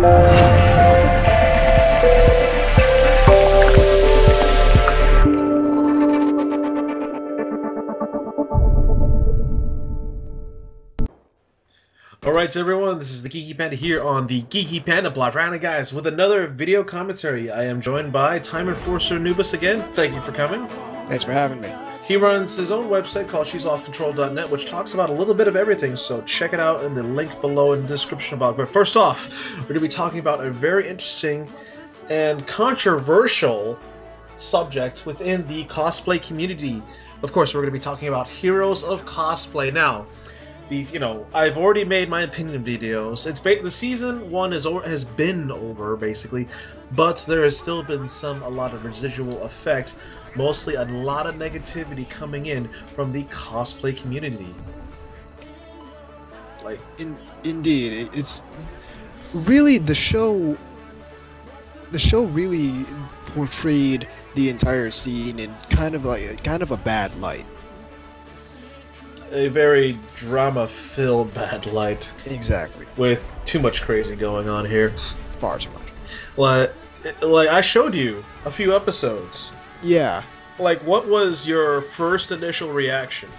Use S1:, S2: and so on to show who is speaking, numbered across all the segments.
S1: Alright everyone, this is the Geeky Panda here on the Geeky Panda Plot. Right, guys, with another video commentary. I am joined by Time Enforcer Anubis again. Thank you for coming.
S2: Thanks for having me.
S1: He runs his own website called she'soffcontrol.net, which talks about a little bit of everything, so check it out in the link below in the description box. But first off, we're going to be talking about a very interesting and controversial subject within the cosplay community. Of course, we're going to be talking about heroes of cosplay. Now, I've already made my opinion videos. The season 1 has been over, basically, but there has still been a lot of residual effect, mostly a lot of negativity coming in from the cosplay community.
S2: Indeed, it's really the show. The show really portrayed the entire scene in kind of a bad light.
S1: A very drama-filled bad light.
S2: Exactly.
S1: With too much crazy going on here.
S2: Far too
S1: Like
S2: much.
S1: I showed you a few episodes.
S2: Yeah.
S1: Like, what was your first initial reaction?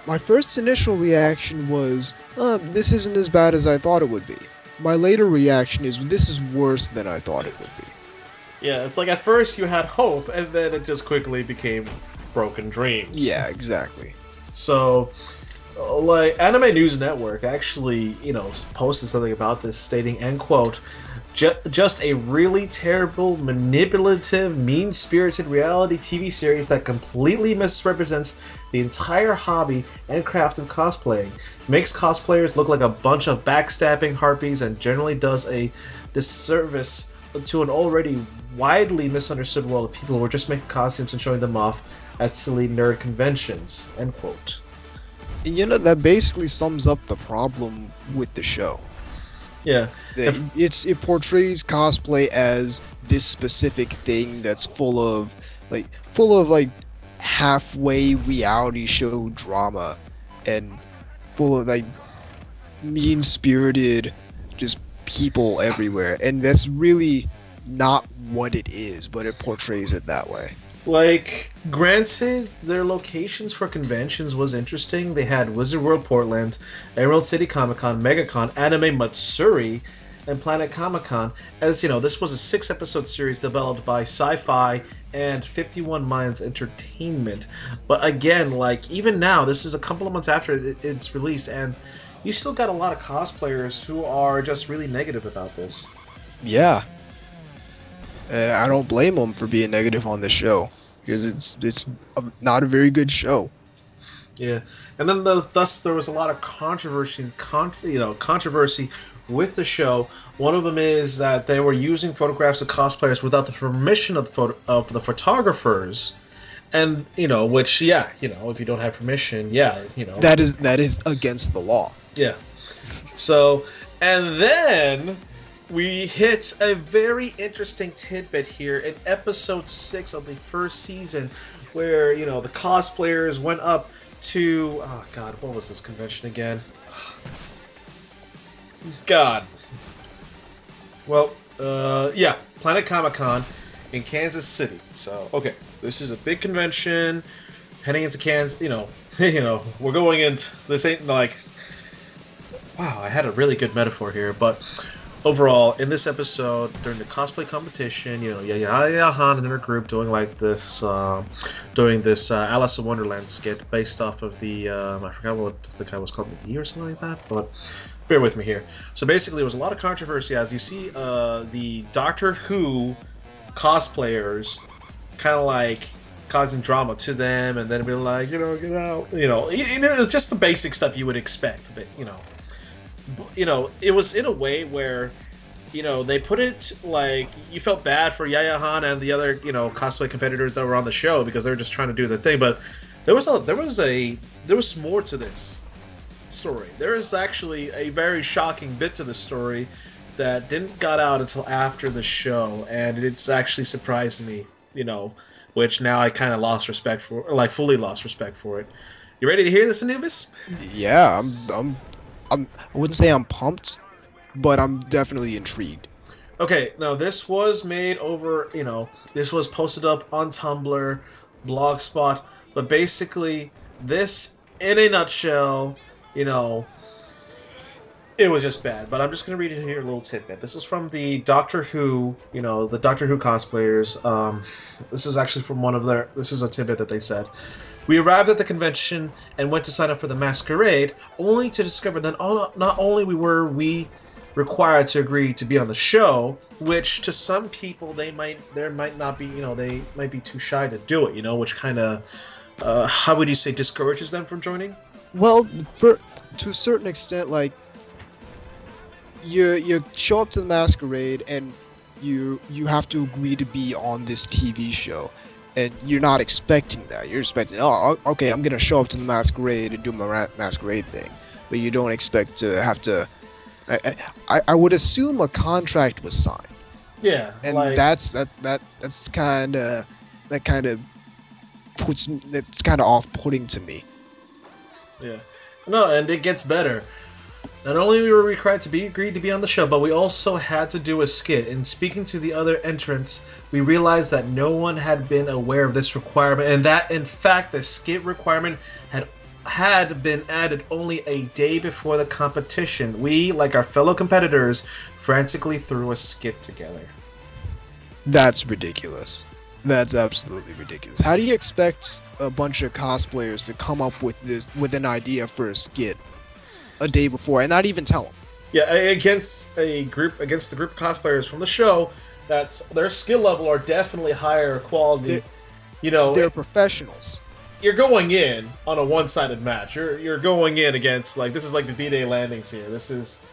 S2: My first initial reaction was, this isn't as bad as I thought it would be. My later reaction is, this is worse than I thought it would be.
S1: Yeah, it's like at first you had hope, and then it just quickly became broken dreams.
S2: Yeah, exactly.
S1: So, like, Anime News Network actually, posted something about this, stating, end quote, just a really terrible, manipulative, mean-spirited reality TV series that completely misrepresents the entire hobby and craft of cosplaying, makes cosplayers look like a bunch of backstabbing harpies, and generally does a disservice to an already widely misunderstood world of people who are just making costumes and showing them off at silly nerd conventions, end quote.
S2: And that basically sums up the problem with the show.
S1: Yeah.
S2: It portrays cosplay as this specific thing that's full of halfway reality show drama and full of mean-spirited just people everywhere, and that's really not what it is, but it portrays it that way.
S1: Like, granted, their locations for conventions was interesting. They had Wizard World Portland, Emerald City Comic Con, MegaCon, Anime Matsuri, and Planet Comic Con. As you know, this was a 6-episode series developed by Syfy and 51 Minds Entertainment. But again, even now, this is a couple of months after it's released, and you still got a lot of cosplayers who are just really negative about this.
S2: Yeah. And I don't blame them for being negative on this show, because it's not a very good show.
S1: Yeah, and then thus there was a lot of controversy with the show. One of them is that they were using photographs of cosplayers without the permission of the photographers, and which if you don't have permission,
S2: that is against the law.
S1: Yeah. So, and then we hit a very interesting tidbit here in episode 6 of the first season, where, the cosplayers went up to... Oh, God, what was this convention again? God. Well, yeah, Planet Comic Con in Kansas City. So, okay, this is a big convention, heading into Kansas, we're going into... This ain't like... Wow, I had a really good metaphor here, but... Overall, in this episode, during the cosplay competition, Yaya Han and her group doing this Alice in Wonderland skit based off of the I forgot what the guy was called, McGee or something like that, but bear with me here. So basically, there was a lot of controversy as you see the Doctor Who cosplayers kind of causing drama to them, and then be like, get out, it's just the basic stuff you would expect, but it was in a way where, they put it you felt bad for Yaya Han and the other, cosplay competitors that were on the show because they were just trying to do their thing. But there was more to this story. There is actually a very shocking bit to the story that didn't got out until after the show, and it's actually surprised me, which now I kind of lost respect for, fully lost respect for it. You ready to hear this, Anubis?
S2: Yeah, I wouldn't say I'm pumped, but I'm definitely intrigued.
S1: Okay, now this was made over, this was posted up on Tumblr, Blogspot, but basically, this, in a nutshell, you know, it was just bad. But I'm just going to read you here a little tidbit. This is from the Doctor Who, the Doctor Who cosplayers. This is actually from this is a tidbit that they said. We arrived at the convention and went to sign up for the masquerade, only to discover that not only were we required to agree to be on the show, which to some people there might not be, they might be too shy to do it, which kind of, how would you say, discourages them from joining?
S2: Well, to a certain extent, like you show up to the masquerade and you have to agree to be on this TV show. And you're not expecting that. You're expecting, oh, okay, I'm gonna show up to the masquerade and do my masquerade thing, but you don't expect to have to. I would assume a contract was signed.
S1: Yeah,
S2: and
S1: like,
S2: that's kind of off-putting to me.
S1: Yeah, no, and it gets better. Not only we were required to agreed to be on the show, but we also had to do a skit. In speaking to the other entrants, we realized that no one had been aware of this requirement, and that, in fact, the skit requirement had been added only a day before the competition. We, like our fellow competitors, frantically threw a skit together.
S2: That's ridiculous. That's absolutely ridiculous. How do you expect a bunch of cosplayers to come up with an idea for a skit a day before and not even tell them?
S1: Yeah, against the group of cosplayers from the show, that's their skill level are definitely higher quality.
S2: They're professionals.
S1: You're going in on a one-sided match. You're going in against, like, this is like the D-Day landings here. This is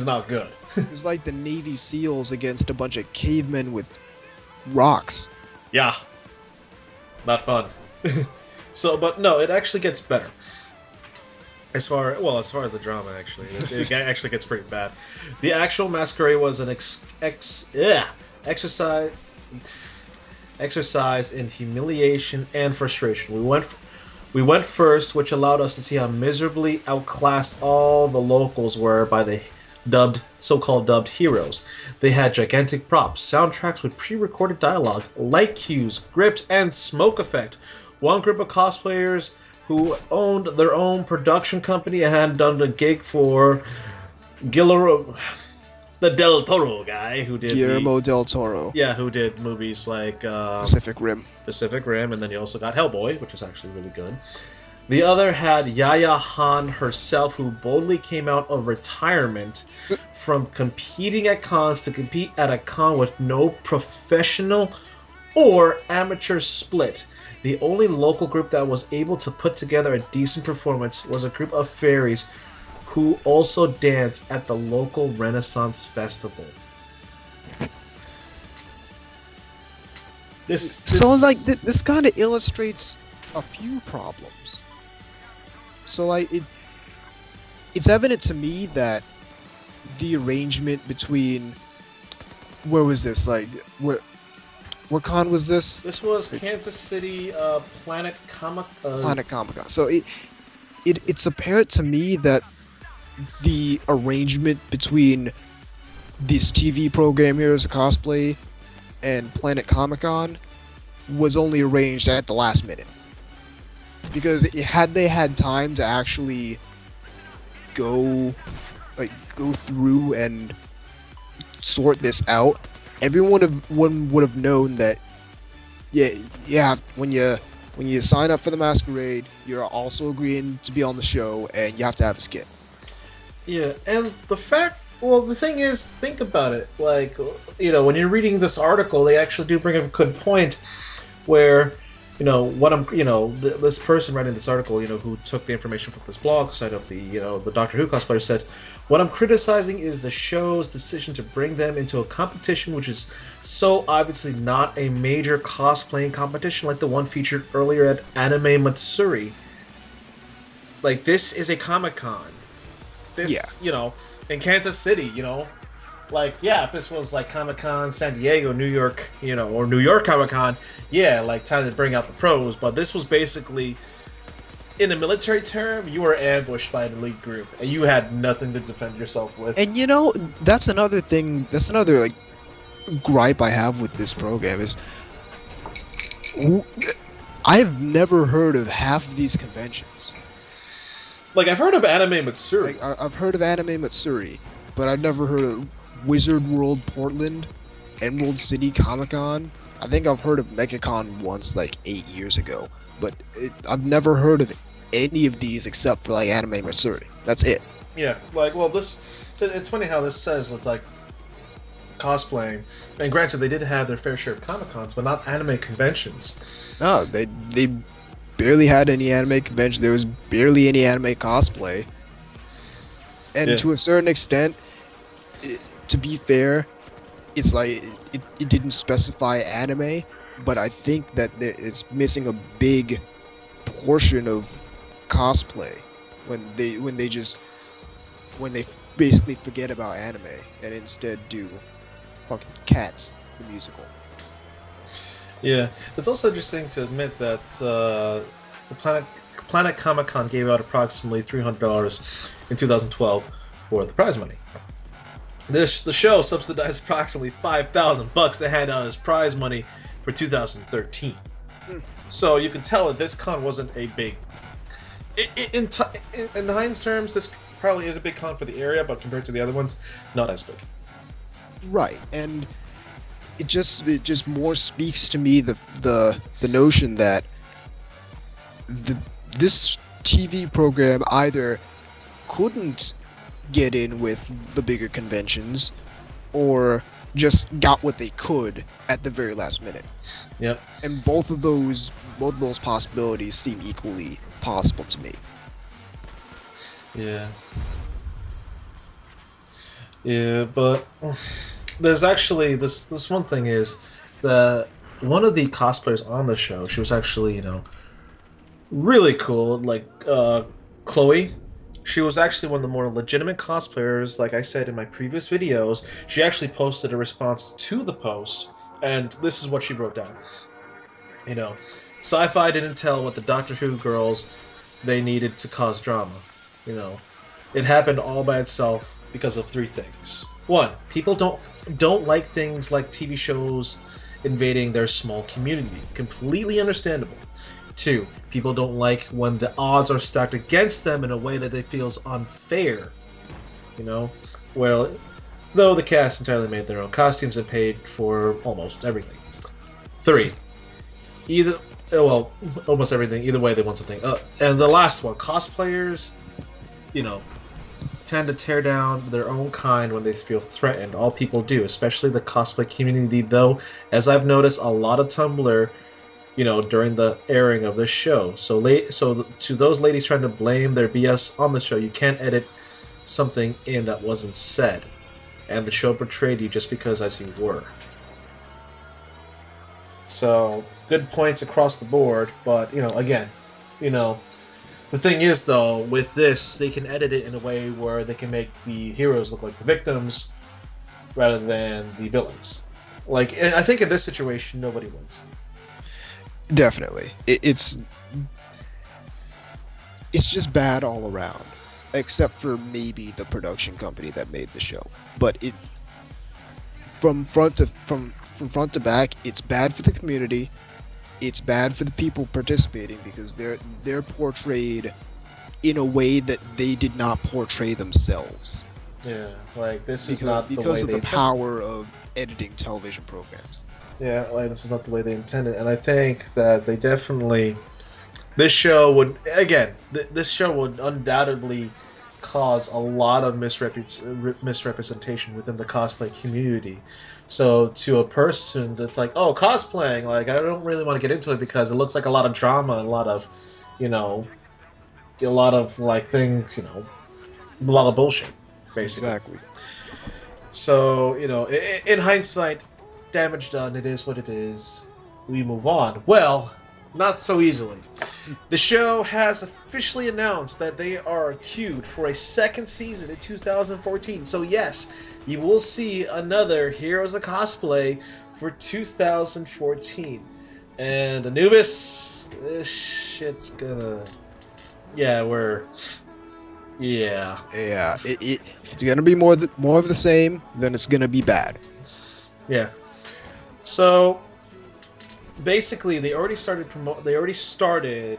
S1: not good.
S2: It's like the Navy SEALs against a bunch of cavemen with rocks.
S1: Yeah, not fun. But no, it actually gets better. As far as the drama, actually, it actually gets pretty bad. The actual masquerade was an exercise in humiliation and frustration. We went first, which allowed us to see how miserably outclassed all the locals were by the so-called dubbed heroes. They had gigantic props, soundtracks with pre-recorded dialogue, light cues, grips, and smoke effect. One group of cosplayers who owned their own production company and had done a gig for Guillermo del Toro guy who did
S2: del Toro.
S1: Yeah, who did movies like
S2: Pacific Rim,
S1: and then you also got Hellboy, which is actually really good. The other had Yaya Han herself, who boldly came out of retirement from competing at cons to compete at a con with no professional or amateur split. The only local group that was able to put together a decent performance was a group of fairies who also dance at the local Renaissance Festival. This
S2: kind of illustrates a few problems. So it's evident to me that the arrangement between what con was this?
S1: This was Kansas City Planet
S2: Comic-Con. So it's apparent to me that the arrangement between this TV program Heroes of Cosplay and Planet Comic-Con was only arranged at the last minute. Because had they had time to actually go through and sort this out, everyone would have known that when you sign up for the masquerade, you're also agreeing to be on the show and you have to have a skit.
S1: Yeah, and the thing is, think about it. Like, when you're reading this article, they actually do bring up a good point where, this person writing this article, who took the information from this blog site of the Doctor Who cosplayer said, what I'm criticizing is the show's decision to bring them into a competition which is so obviously not a major cosplaying competition like the one featured earlier at Anime Matsuri. Like, this is a Comic-Con. This, in Kansas City, if this was like Comic-Con, San Diego, New York, or New York Comic-Con, time to bring out the pros. But this was basically in a military term, you were ambushed by an elite group, and you had nothing to defend yourself with.
S2: And you know, that's another thing. That's another like gripe I have with this program is w- I've never heard of half of these conventions.
S1: Like, I've heard of Anime Matsuri.
S2: Like I've heard of Anime Matsuri, but I've never heard of Wizard World Portland, Emerald City Comic Con. I think I've heard of MegaCon once, like 8 years ago, but I've never heard of any of these except for like Anime Matsuri. That's it.
S1: Yeah, like, well, it's funny how this says it's like cosplaying, and granted, they did have their fair share of Comic Cons, but not anime conventions.
S2: No, they barely had any anime convention. There was barely any anime cosplay, and
S1: Yeah.
S2: to a certain extent, to be fair, it's like it didn't specify anime, but I think that it's missing a big portion of cosplay when they basically forget about anime and instead do fucking Cats the musical.
S1: Yeah, it's also interesting to admit that the Planet Comic Con gave out approximately $300 in 2012 for the prize money. The show subsidized approximately $5,000 they had as prize money for 2013. So you can tell that this con wasn't a big. In Heinz terms, this probably is a big con for the area, but compared to the other ones, not as big.
S2: Right, and it just more speaks to me the notion that this TV program either couldn't get in with the bigger conventions or just got what they could at the very last minute.
S1: Yep.
S2: And both of those possibilities seem equally possible to me.
S1: Yeah. Yeah, but there's actually this one thing is that one of the cosplayers on the show, she was actually, really cool, like Chloe. She was actually one of the more legitimate cosplayers, like I said in my previous videos. She actually posted a response to the post, and this is what she wrote down. Syfy didn't tell what the Doctor Who girls they needed to cause drama. It happened all by itself because of three things. One, people don't like things like TV shows invading their small community. Completely understandable. Two, people don't like when the odds are stacked against them in a way that they feels unfair. Well, though the cast entirely made their own costumes and paid for almost everything. Three, almost everything. Either way, they want something. And the last one, cosplayers, tend to tear down their own kind when they feel threatened. All people do, especially the cosplay community, though, as I've noticed a lot of Tumblr, during the airing of this show. So to those ladies trying to blame their BS on the show, you can't edit something in that wasn't said. And the show portrayed you just because as you were. So, good points across the board, but, again, the thing is, though, with this, they can edit it in a way where they can make the heroes look like the victims rather than the villains. Like, I think in this situation, nobody wins.
S2: Definitely. It's just bad all around, except for maybe the production company that made the show. But from front to back, it's bad for the community. It's bad for the people participating because they're portrayed in a way that they did not portray themselves.
S1: Yeah, like this is not the way
S2: because of
S1: they
S2: the power of editing television programs.
S1: Yeah, like this is not the way they intended, and I think that they definitely. This show would this show would undoubtedly cause a lot of misrepresentation within the cosplay community. So to a person that's like, oh, cosplaying, like I don't really want to get into it because it looks like a lot of drama and a lot of, like things, a lot of bullshit, basically.
S2: Exactly.
S1: So in hindsight, damage done. It is what it is. We move on. Well, not so easily. The show has officially announced that they are queued for a second season in 2014. So yes, you will see another Heroes of Cosplay for 2014. And Anubis, this shit's gonna Yeah, we're yeah.
S2: Yeah, if it's gonna be more of the same, then it's gonna be bad.
S1: Yeah. So basically, they already started,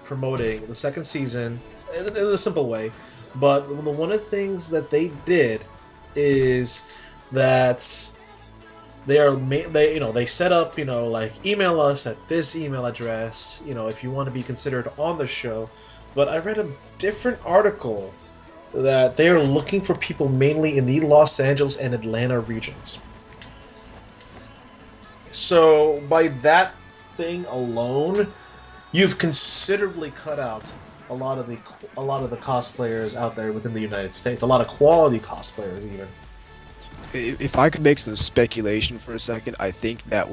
S1: promoting the second season in a simple way. But one of the things that they did is that they set up, like email us at this email address, if you want to be considered on the show. But I read a different article that they are looking for people mainly in the Los Angeles and Atlanta regions. So by that thing alone, you've considerably cut out a lot of the cosplayers out there within the United States. A lot of quality cosplayers, even.
S2: If I could make some speculation for a second, I think that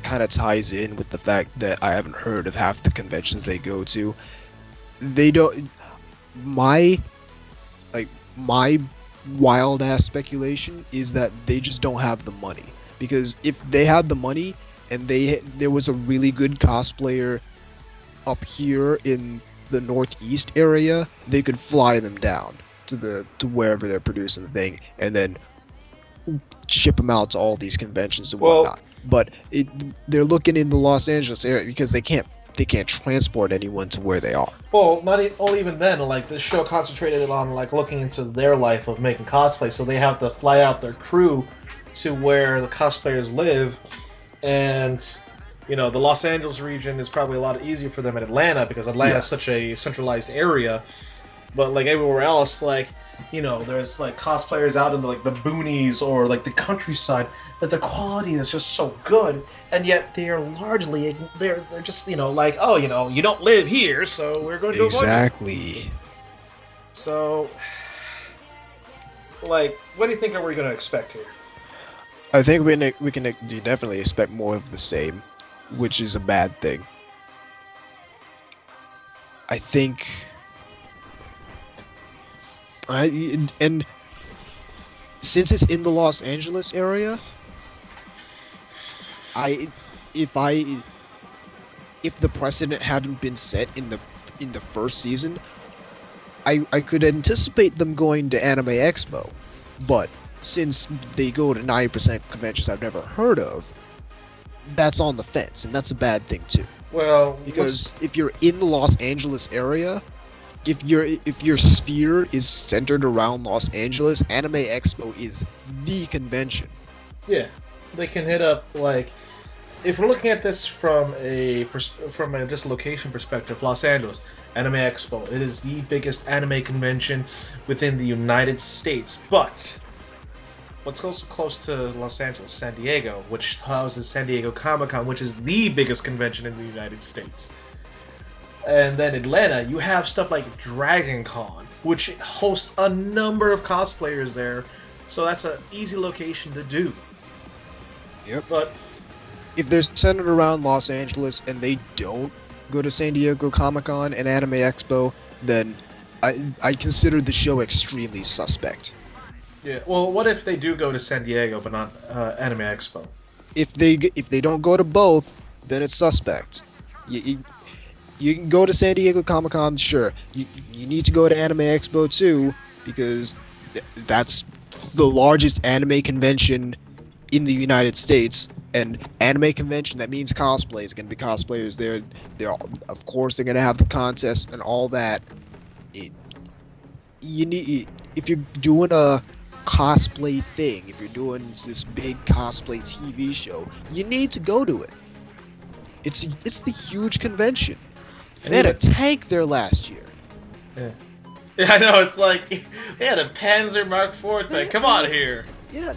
S2: kind of ties in with the fact that I haven't heard of half the conventions they go to. They don't. My my wild ass speculation is that they just don't have the money. Because if they had the money and there was a really good cosplayer up here in the northeast area, they could fly them down to wherever they're producing the thing and then ship them out to all these conventions and
S1: Well,
S2: whatnot. But they're looking in the Los Angeles area because they can't transport anyone to where they are.
S1: well, not even then. Like this show concentrated on like looking into their life of making cosplay, so they have to fly out their crew to where the cosplayers live, and the Los Angeles region is probably a lot easier for them in Atlanta because Atlanta
S2: Yeah,
S1: is such a centralized area. But like everywhere else, like there's like cosplayers out in the boonies or like the countryside, that the quality is just so good, and yet they are largely they're just like, oh, you don't live here, so we're going to avoid you.
S2: exactly.
S1: So like, what do you think are we going to expect here?
S2: I think we can definitely expect more of the same, which is a bad thing. I think and since it's in the Los Angeles area, I if I if the precedent hadn't been set in the first season, I could anticipate them going to Anime Expo, but since they go to 90% conventions I've never heard of, that's on the fence, and that's a bad thing too.
S1: Well,
S2: Because if you're in the Los Angeles area, if your sphere is centered around Los Angeles, Anime Expo is the convention.
S1: yeah, they can hit up like, if we're looking at this from a just location perspective, Los Angeles Anime Expo, it is the biggest anime convention within the United States. But what's also close to Los Angeles, San Diego, which houses San Diego Comic Con, which is the biggest convention in the United States. And then Atlanta, you have stuff like Dragon Con, which hosts a number of cosplayers there. So that's an easy location to do.
S2: Yep.
S1: But
S2: If they're centered around Los Angeles and they don't go to San Diego Comic Con and Anime Expo, then I consider the show extremely suspect.
S1: yeah, well, what if they do go to San Diego but not Anime Expo?
S2: If they don't go to both, then it's suspect. You can go to San Diego Comic Con, sure. You need to go to Anime Expo too, because that's the largest anime convention in the United States. And anime convention, that means cosplay. It's gonna be cosplayers there. Of course they're gonna have the contest and all that. It, you need if you're doing a cosplay thing, if you're doing this big cosplay TV show, you need to go to it. It's the huge convention. And they had a tank there last year.
S1: Yeah. Yeah, I know, it's like, they had a Panzer Mark IV tank. Come on here.
S2: Yeah,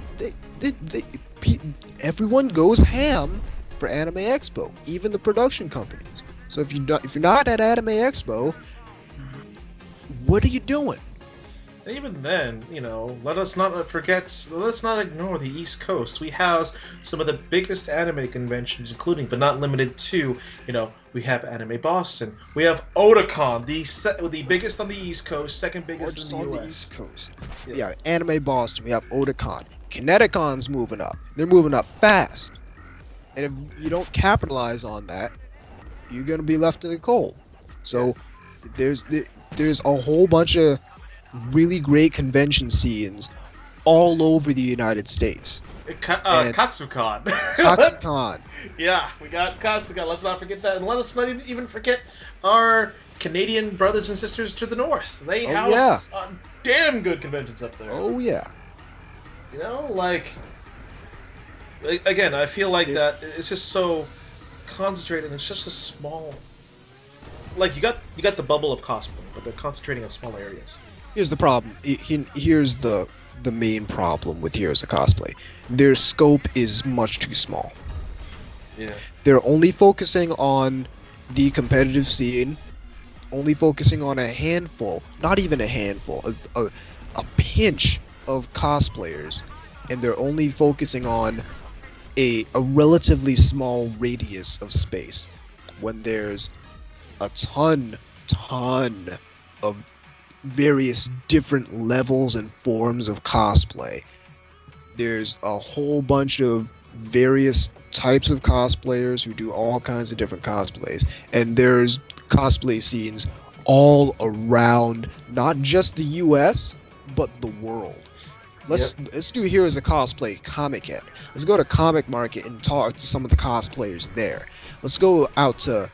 S2: everyone goes ham for Anime Expo, even the production companies. So if you're not at Anime Expo, what are you doing?
S1: And even then, let's not ignore the East Coast. We house some of the biggest anime conventions, including but not limited to, we have Anime Boston. We have Otakon, the biggest on the East Coast, second biggest in the
S2: on
S1: US.
S2: the East Coast. Yeah, Anime Boston. We have Otakon. Kineticon's moving up. They're moving up fast. And if you don't capitalize on that, you're gonna be left in the cold. So There's there's a whole bunch of really great convention scenes all over the United States. And
S1: Katsucon.
S2: Katsucon.
S1: Yeah, we got Katsucon. Let's not forget that. And let us not even forget our Canadian brothers and sisters to the north. They
S2: Oh yeah.
S1: house damn good conventions up there.
S2: Oh yeah.
S1: You know, again, I feel like
S2: Yeah.
S1: that it's just so concentrated. It's just a small. Like you got the bubble of cosplay, but they're concentrating on small areas.
S2: Here's the problem. Here's the main problem with Heroes of Cosplay. Their scope is much too small.
S1: Yeah.
S2: They're only focusing on the competitive scene, only focusing on a handful, not even a handful, a pinch of cosplayers, and they're only focusing on a relatively small radius of space when there's a ton of various different levels and forms of cosplay. There's a whole bunch of various types of cosplayers who do all kinds of different cosplays, and there's cosplay scenes all around not just the US but the world. Let's do Heroes of Cosplay Comic Con. Let's go to Comic Market and talk to some of the cosplayers there. Let's go out to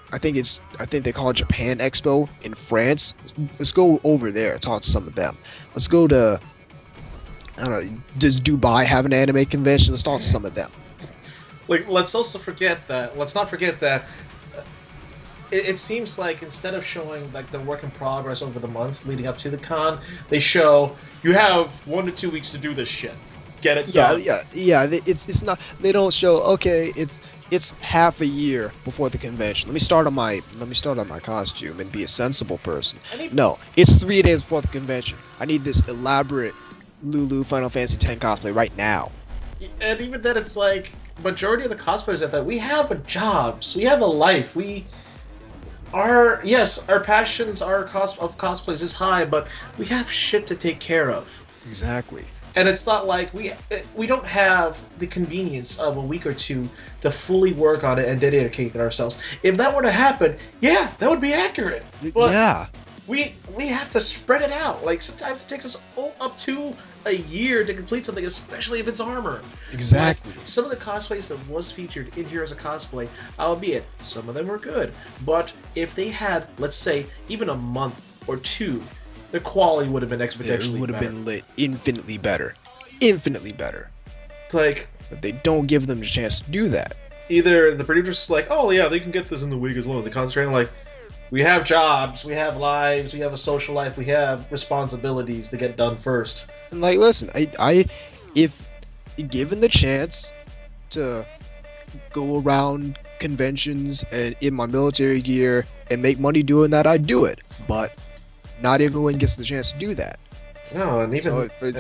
S2: I think they call it Japan Expo in France. Let's go over there and talk to some of them. Let's go to, I don't know, does Dubai have an anime convention? Let's talk to some of them.
S1: Like, let's not forget that it seems like instead of showing like the work in progress over the months leading up to the con, they show you have 1 to 2 weeks to do this shit. Get it done.
S2: Yeah. It's not. They don't show. Okay, it's half a year before the convention. Let me start on my costume and be a sensible person. No, it's 3 days before the convention. I need this elaborate Lulu Final Fantasy X cosplay right now.
S1: And even then, it's like majority of the cosplayers at that we have jobs, we have a life, our passions of cosplays is high, but we have shit to take care of.
S2: Exactly.
S1: And it's not like we don't have the convenience of a week or two to fully work on it and dedicate ourselves. If that were to happen, yeah, that would be accurate. But
S2: yeah.
S1: We have to spread it out. Like, sometimes it takes us up to a year to complete something, especially if it's armor.
S2: Exactly.
S1: Like, some of the cosplays that was featured in Heroes of Cosplay, albeit some of them were good, but if they had, let's say, even a month or two, the quality would have been exponentially
S2: It would have
S1: better.
S2: been lit infinitely better. Infinitely better.
S1: Like,
S2: but they don't give them the chance to do that.
S1: Either the producer's is like, oh yeah, they can get this in the week as long as they concentrate on, like, we have jobs, we have lives, we have a social life, we have responsibilities to get done first.
S2: And like, listen, if given the chance to go around conventions and in my military gear and make money doing that, I'd do it. But not everyone gets the chance to do that.
S1: No, and even
S2: so for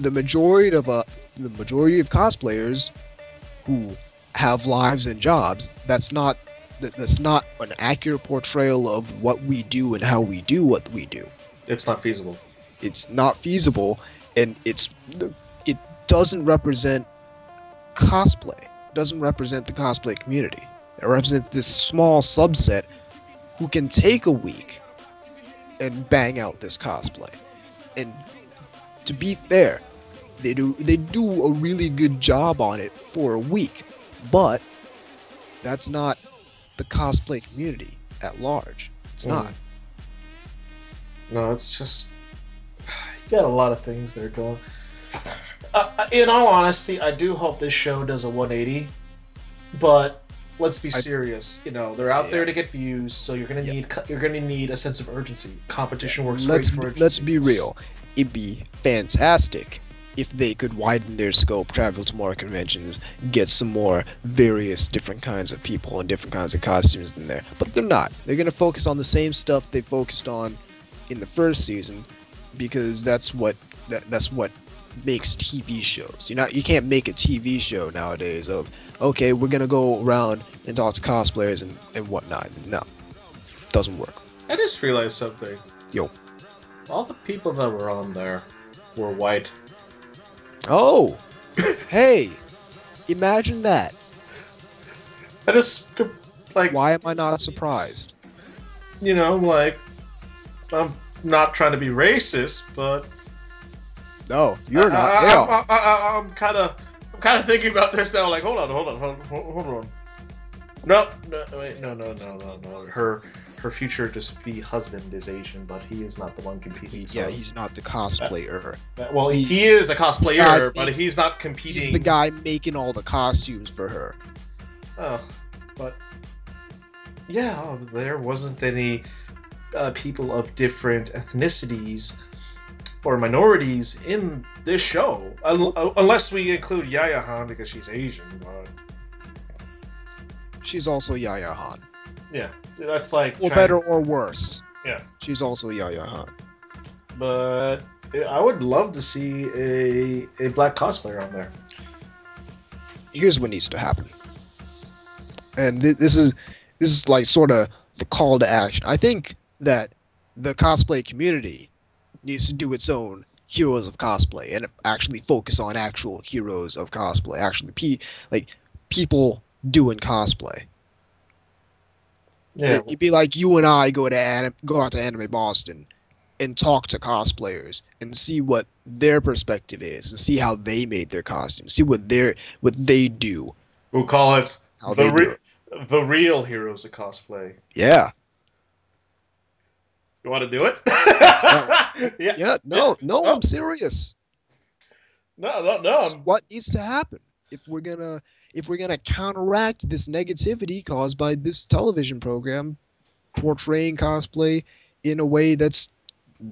S2: the majority of cosplayers who have lives and jobs, that's not an accurate portrayal of what we do and how we do what we do.
S1: It's not feasible.
S2: It's not feasible, and it doesn't represent cosplay. It doesn't represent the cosplay community. It represents this small subset who can take a week and bang out this cosplay. And to be fair, they do a really good job on it for a week, but that's not the cosplay community at large. It's not.
S1: No, it's just you got a lot of things that are going. In all honesty, I do hope this show does a 180, but let's be serious. You know, they're out there to get views, so you're gonna need a sense of urgency. Competition works great for urgency.
S2: Let's be real. It'd be fantastic if they could widen their scope, travel to more conventions, get some more various different kinds of people and different kinds of costumes in there. But they're not. They're gonna focus on the same stuff they focused on in the first season, because that's what makes TV shows. You can't make a TV show nowadays of, okay, we're gonna go around and talk to cosplayers and whatnot. No, doesn't work.
S1: I just realized something.
S2: Yo,
S1: all the people that were on there were white.
S2: Oh, hey, imagine that.
S1: I just Like,
S2: Why am I not surprised?
S1: like I'm not trying to be racist, but
S2: No, you're not. They are.
S1: I'm kind of thinking about this now. Like, hold on. No, no, wait, no. Her future just be husband is Asian, but he is not the one competing.
S2: Yeah,
S1: So,
S2: he's not the cosplayer.
S1: well,
S2: He,
S1: he is a
S2: guy
S1: cosplayer, but
S2: make-
S1: he's not
S2: he's the
S1: competing.
S2: guy making all the costumes for her.
S1: Oh, but yeah, there wasn't any people of different ethnicities or minorities in this show, unless we include Yaya Han because she's Asian. But
S2: She's also Yaya Han.
S1: yeah, that's like
S2: Or better or worse.
S1: Yeah,
S2: She's also Yaya Han.
S1: but I would love to see a black cosplayer on there.
S2: Here's what needs to happen, and this is like sort of the call to action. I think that the cosplay community needs to do its own heroes of cosplay and actually focus on actual heroes of cosplay. Actually, like people doing cosplay.
S1: Yeah,
S2: It'd be like you and I go out to Anime Boston and talk to cosplayers and see what their perspective is and see how they made their costumes, see what they do,
S1: we'll call it
S2: how they do it.
S1: the real heroes of cosplay.
S2: Yeah.
S1: You want to do it? Yeah.
S2: Yeah, no,
S1: Oh,
S2: I'm serious.
S1: no.
S2: That's what needs to happen if we're gonna counteract this negativity caused by this television program portraying cosplay in a way that's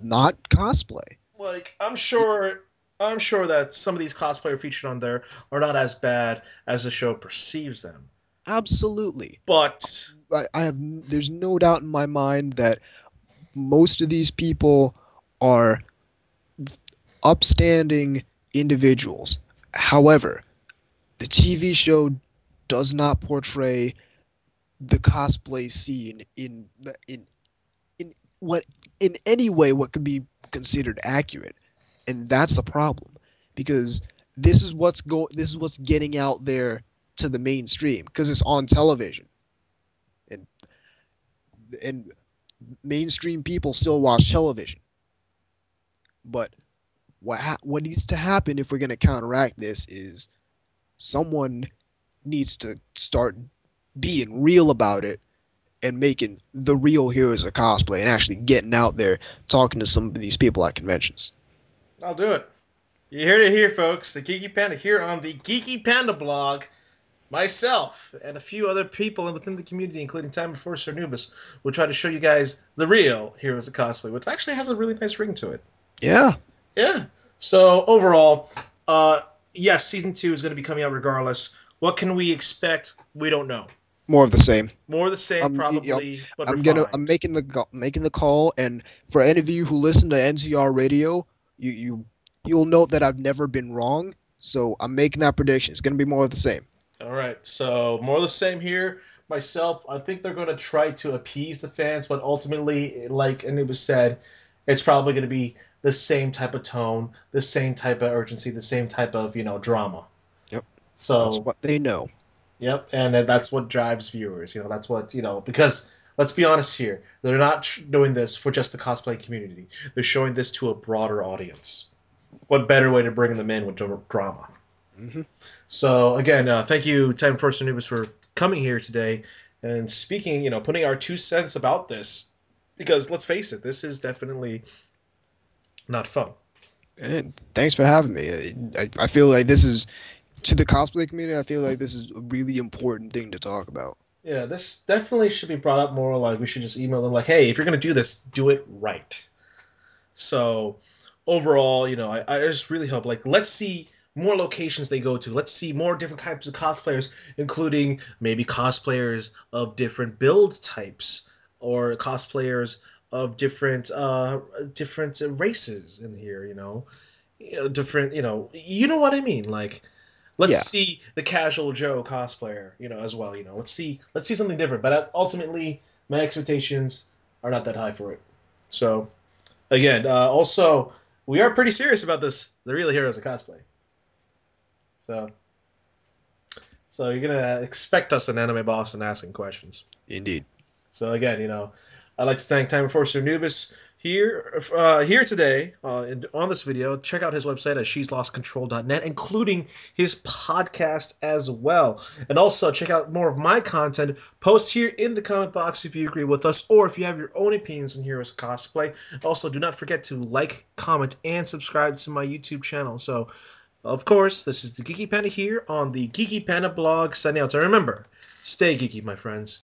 S2: not cosplay.
S1: Like I'm sure that some of these cosplayer featured on there are not as bad as the show perceives them.
S2: Absolutely.
S1: But
S2: I have there's no doubt in my mind that most of these people are upstanding individuals. However, the TV show does not portray the cosplay scene in what in any way what could be considered accurate, and that's a problem because this is what's getting out there to the mainstream because it's on television, and and mainstream people still watch television. But what needs to happen if we're going to counteract this is someone needs to start being real about it and making the real heroes of cosplay and actually getting out there talking to some of these people at conventions.
S1: I'll do it. You heard it here, folks. The Geeky Panda here on the Geeky Panda blog. Myself and a few other people within the community, including Time Before Sir Nubis, will try to show you guys the real heroes of cosplay, which actually has a really nice ring to it.
S2: Yeah.
S1: Yeah. So overall, yes, season 2 is going to be coming out regardless. What can we expect? We don't know.
S2: More of the same.
S1: More of the same, probably. But
S2: I'm making the call, and for any of you who listen to NCR Radio, you'll note that I've never been wrong. So I'm making that prediction. It's gonna be more of the same.
S1: All right. So more of the same here. Myself, I think they're going to try to appease the fans, but ultimately, like Anubis said, it's probably going to be the same type of tone, the same type of urgency, the same type of drama.
S2: Yep.
S1: So
S2: That's what they know.
S1: Yep, and that's what drives viewers. That's what because let's be honest here, they're not doing this for just the cosplay community. They're showing this to a broader audience. What better way to bring them in with drama?
S2: Mm-hmm.
S1: So again, thank you, Time First Anubis, for coming here today and speaking. Putting our 2 cents about this, because let's face it, this is definitely not fun.
S2: And thanks for having me. I feel like this is to the cosplay community. I feel like this is a really important thing to talk about.
S1: Yeah, this definitely should be brought up more. Like we should just email them, like, "Hey, if you're gonna do this, do it right." So overall, I just really hope let's see more locations they go to. Let's see more different types of cosplayers, including maybe cosplayers of different build types or cosplayers of different races in here. Different. You know what I mean. Like, let's
S2: Yeah.
S1: see the casual Joe cosplayer. As well. Let's see something different. But ultimately, my expectations are not that high for it. So. Again, also, we are pretty serious about this. The real heroes of cosplay. So, So you're gonna expect us an anime boss and asking questions.
S2: Indeed.
S1: So again, I'd like to thank Time Enforcer Nubis here today on this video. Check out his website at she'slostcontrol.net, including his podcast as well. And also check out more of my content. Post here in the comment box if you agree with us, or if you have your own opinions on Heroes Cosplay. Also, do not forget to like, comment, and subscribe to my YouTube channel. So, of course, this is the Geeky Panda here on the Geeky Panda blog signing out. So remember, stay geeky, my friends.